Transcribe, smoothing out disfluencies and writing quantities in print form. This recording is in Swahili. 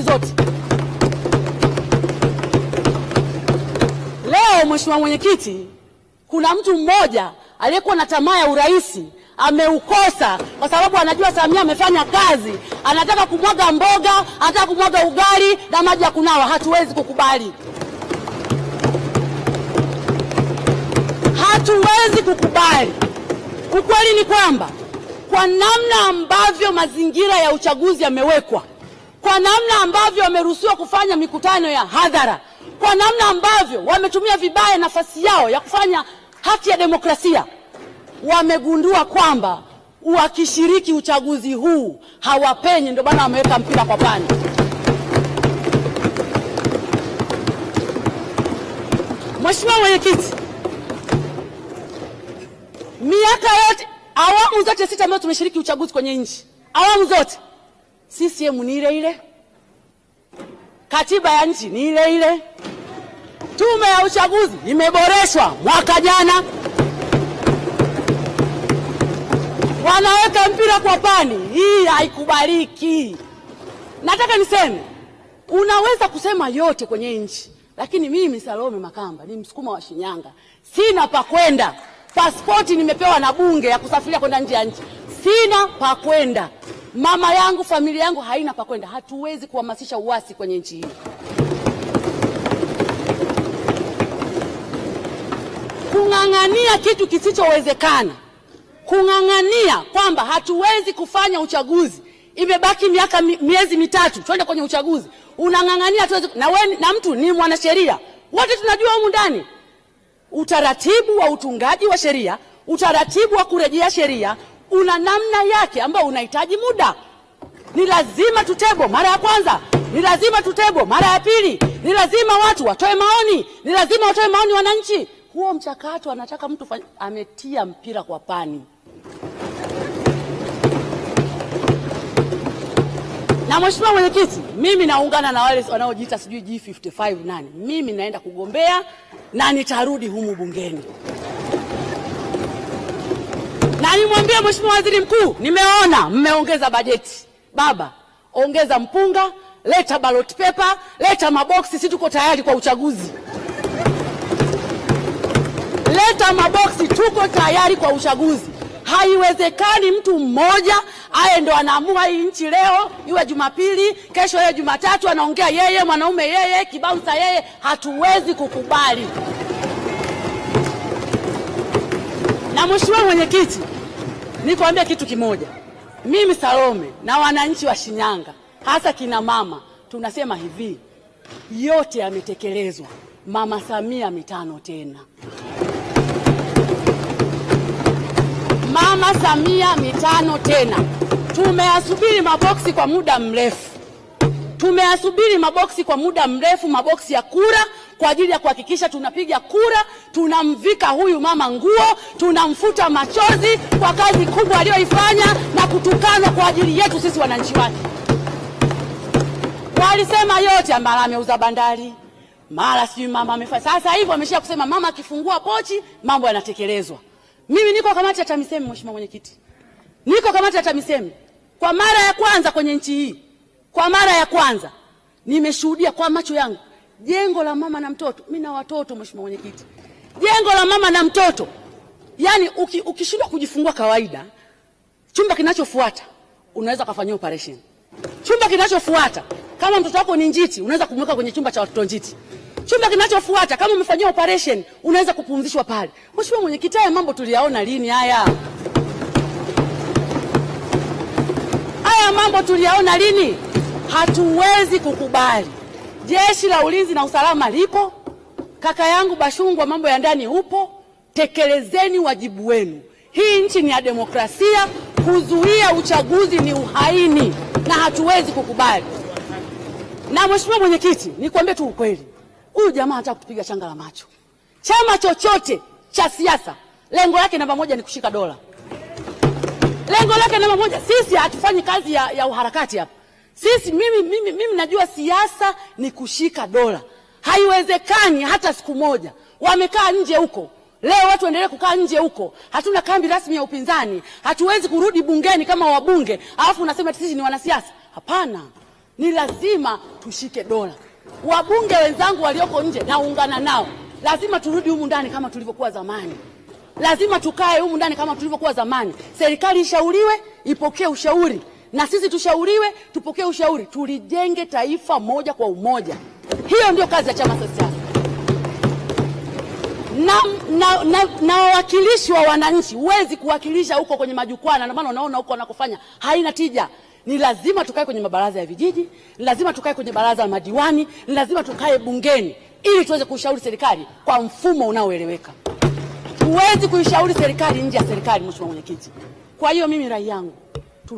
zote. Leo Mheshimiwa Mwenyekiti, kuna mtu mmoja aliyekuwa na tamaa ya urais ameukosa kwa sababu anajua Samia amefanya kazi, anataka kumwaga mboga, anataka kumwaga ugali na maji ya kunawa. Hatuwezi kukubali, hatuwezi kukubali. Ukweli ni kwamba kwa namna ambavyo mazingira ya uchaguzi yamewekwa, kwa namna ambavyo wameruhusiwa kufanya mikutano ya hadhara, kwa namna ambavyo wametumia vibaya nafasi yao ya kufanya haki ya demokrasia, wamegundua kwamba wakishiriki uchaguzi huu hawapenyi, ndio bana wameweka mpira kwa pani. Mheshimiwa Mwenyekiti, miaka yote, awamu zote 6 ambazo tumeshiriki uchaguzi kwenye nchi, awamu zote CCM ni ile ile, katiba ya nchi ni ile ile, tume ya uchaguzi imeboreshwa mwaka jana, wanaweka mpira kwa pani. Hii haikubaliki. Nataka niseme, unaweza kusema yote kwenye nchi, lakini mimi Salome Makamba ni Msukuma wa Shinyanga, sina pa kwenda. Pasipoti nimepewa na bunge ya kusafiria kwenda nje ya nchi, sina pa kwenda. Mama yangu, familia yangu haina pa kwenda. Hatuwezi kuhamasisha uasi kwenye nchi hii. Kung'ang'ania kitu kisichowezekana, kung'ang'ania kwamba hatuwezi kufanya uchaguzi, imebaki miezi mitatu twende kwenye uchaguzi, unang'ang'ania hatuwezi. Na wewe na mtu ni mwanasheria, wote tunajua humu ndani utaratibu wa utungaji wa sheria, utaratibu wa kurejea sheria una namna yake ambao unahitaji muda. Ni lazima tutebo mara ya kwanza, ni lazima tutebo mara ya pili, ni lazima watu watoe maoni, ni lazima watoe maoni wananchi. Huo mchakato anataka mtu ametia mpira kwa pani. Na Mheshimiwa Mwenyekiti, mimi naungana na wale wanaojiita sijui G55 nani. Mimi naenda kugombea na nitarudi humu bungeni. Na nimwambie Mheshimiwa Waziri Mkuu, nimeona mmeongeza bajeti. Baba, ongeza mpunga, leta ballot paper, leta maboksi, sisi tuko tayari kwa uchaguzi. Leta maboksi, tuko tayari kwa uchaguzi. Haiwezekani mtu mmoja aye ndo anaamua hii nchi leo, iwe Jumapili, kesho iwe Jumatatu, anaongea yeye, mwanaume yeye, kibaunsa yeye. Hatuwezi kukubali. Na Mheshimiwa Mwenyekiti, nikwambia kitu kimoja. Mimi Salome na wananchi wa Shinyanga, hasa kina mama, tunasema hivi, yote yametekelezwa. Mama Samia mitano tena. Mama Samia mitano tena. Tumeyasubiri maboksi kwa muda mrefu. Tumeyasubiri maboksi kwa muda mrefu, maboksi ya kura kwa ajili ya kuhakikisha tunapiga kura, tunamvika huyu mama nguo, tunamfuta machozi kwa kazi kubwa aliyoifanya na kutukana kwa ajili yetu sisi wananchi wake. Walisema yote, mara ameuza bandari, mara sijui mama amefanya. Sasa hivi wameshia kusema mama akifungua pochi mambo yanatekelezwa. Mimi niko kamati ya TAMISEMI, Mheshimiwa Mwenyekiti. Niko kamati ya TAMISEMI. Kwa mara ya kwanza kwenye nchi hii, kwa mara ya kwanza nimeshuhudia kwa macho yangu jengo la mama na mtoto. Mimi na watoto, Mheshimiwa Mwenyekiti. Jengo la mama na mtoto. Yaani ukishindwa kujifungua kawaida, chumba kinachofuata unaweza kufanyia operation. Chumba kinachofuata kama mtoto wako ni njiti, unaweza kumweka kwenye chumba cha watoto njiti. Chumba kinachofuata kama umefanyia operation unaweza kupumzishwa pale. Mheshimiwa Mwenyekiti, haya mambo tuliyaona lini haya? Haya mambo tuliyaona lini? Hatuwezi kukubali. Jeshi la Ulinzi na Usalama lipo. Kaka yangu Bashungwa, mambo ya ndani upo. Tekelezeni wajibu wenu. Hii nchi ni ya demokrasia. Kuzuia uchaguzi ni uhaini na hatuwezi kukubali. Na Mheshimiwa Mwenyekiti, nikwambie tu ukweli. Huyu jamaa anataka kutupiga changa la macho. Chama chochote cha siasa lengo lake namba moja ni kushika dola. Lengo lake namba moja. Sisi hatufanyi kazi ya uharakati hapa. Sisi mimi najua siasa ni kushika dola. Haiwezekani hata siku moja. Wamekaa nje huko. Leo watu waendelee kukaa nje huko. Hatuna kambi rasmi ya upinzani. Hatuwezi kurudi bungeni kama wabunge. Alafu unasema sisi ni wanasiasa. Hapana. Ni lazima tushike dola. Wabunge wenzangu walioko nje naungana nao, lazima turudi humu ndani kama tulivyokuwa zamani. Lazima tukae humu ndani kama tulivyokuwa zamani. Serikali ishauriwe, ipokee ushauri, na sisi tushauriwe, tupokee ushauri, tulijenge taifa moja kwa umoja. Hiyo ndio kazi ya chama cha siasa. Na wawakilishi wa wananchi huwezi kuwakilisha huko kwenye majukwaa, na maana unaona huko wanakofanya haina tija. Ni lazima tukae kwenye mabaraza ya vijiji, ni lazima tukae kwenye baraza la madiwani, ni lazima tukae bungeni ili tuweze kushauri serikali kwa mfumo unaoeleweka. Huwezi kuishauri serikali nje ya serikali, Mheshimiwa Mwenyekiti. Kwa hiyo mimi rai yangu,